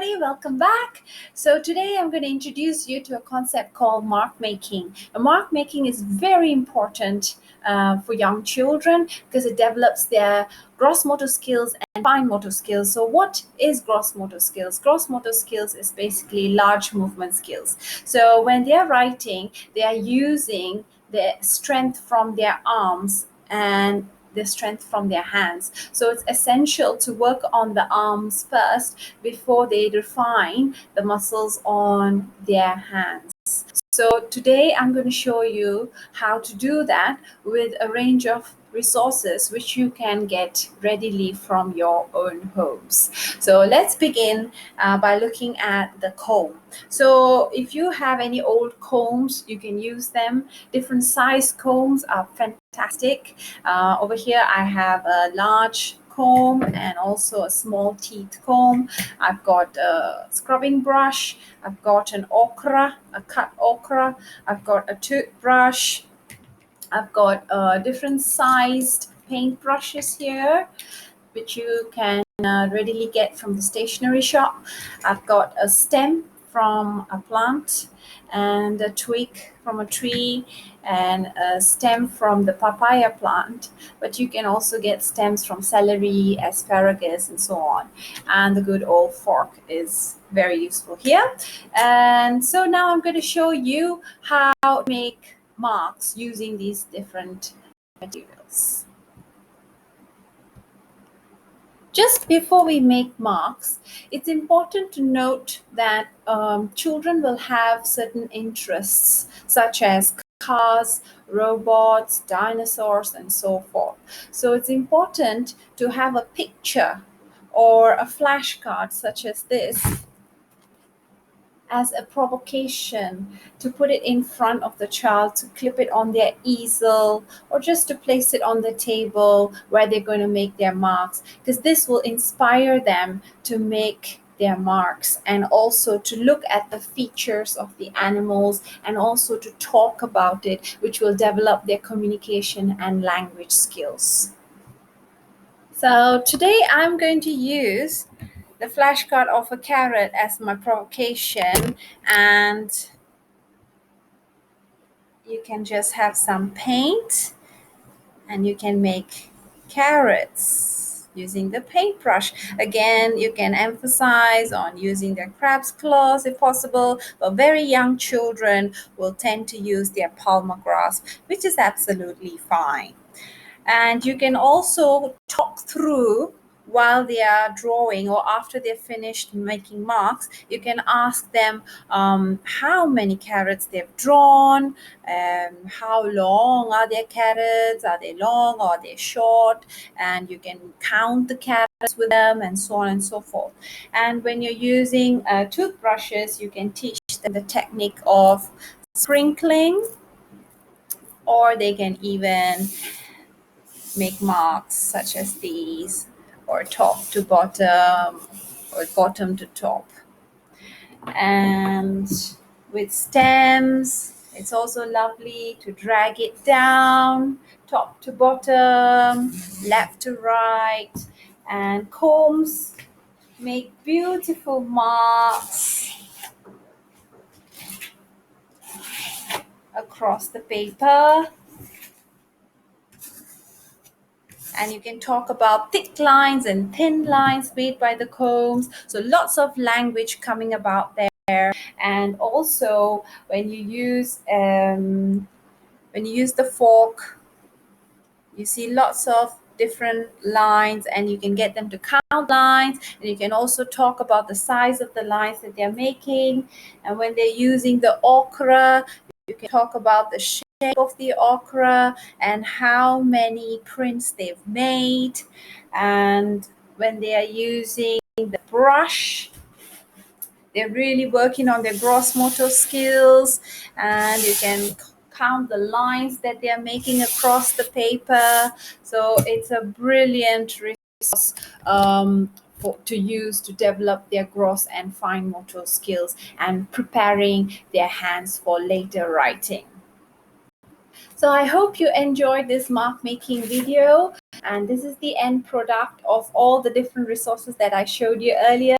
everybody, welcome back. So today I'm going to introduce you to a concept called mark making. Mark making is very important for young children because it develops their gross motor skills and fine motor skills. So what is gross motor skills? Gross motor skills is basically large movement skills. So when they are writing, they are using the strength from their arms and the strength from their hands. So it's essential to work on the arms first before they refine the muscles on their hands. So today I'm going to show you how to do that with a range of resources which you can get readily from your own homes. So let's begin by looking at the comb. So if you have any old combs, you can use them. Different size combs are fantastic. Over here I have a large comb and also a small teeth comb. I've got a scrubbing brush. I've got an ochre, a cut ochre. I've got a toothbrush. I've got different sized paint brushes here, which you can readily get from the stationery shop. I've got a stem from a plant and a twig from a tree and a stem from the papaya plant, but you can also get stems from celery, asparagus, and so on. And the good old fork is very useful here. And so now I'm going to show you how to make marks using these different materials. Just before we make marks, it's important to note that children will have certain interests, such as cars, robots, dinosaurs, and so forth. So it's important to have a picture or a flashcard such as this as a provocation to put it in front of the child, to clip it on their easel, or just to place it on the table where they're going to make their marks, because this will inspire them to make their marks and also to look at the features of the animals and also to talk about it, which will develop their communication and language skills. So today I'm going to use the flashcard of a carrot as my provocation, and you can just have some paint and you can make carrots using the paintbrush. Again, you can emphasize on using their crab's claws if possible, but very young children will tend to use their palmar grasp, which is absolutely fine. And you can also talk through while they are drawing or after they're finished making marks. You can ask them how many carrots they've drawn, how long are their carrots, are they long or are they short, and you can count the carrots with them and so on and so forth. And when you're using toothbrushes, you can teach them the technique of sprinkling, or they can even make marks such as these, or top to bottom or bottom to top. And with stems, it's also lovely to drag it down top to bottom, left to right. And combs make beautiful marks across the paper. And you can talk about thick lines and thin lines made by the combs. So lots of language coming about there. And also when you use the fork, you see lots of different lines, and you can get them to count lines, and you can also talk about the size of the lines that they're making. And when they're using the ochre, you can talk about the shape of the ochre and how many prints they've made. And when they are using the brush, they're really working on their gross motor skills, and you can count the lines that they are making across the paper. So it's a brilliant resource to use to develop their gross and fine motor skills and preparing their hands for later writing. So I hope you enjoyed this mark making video, and this is the end product of all the different resources that I showed you earlier.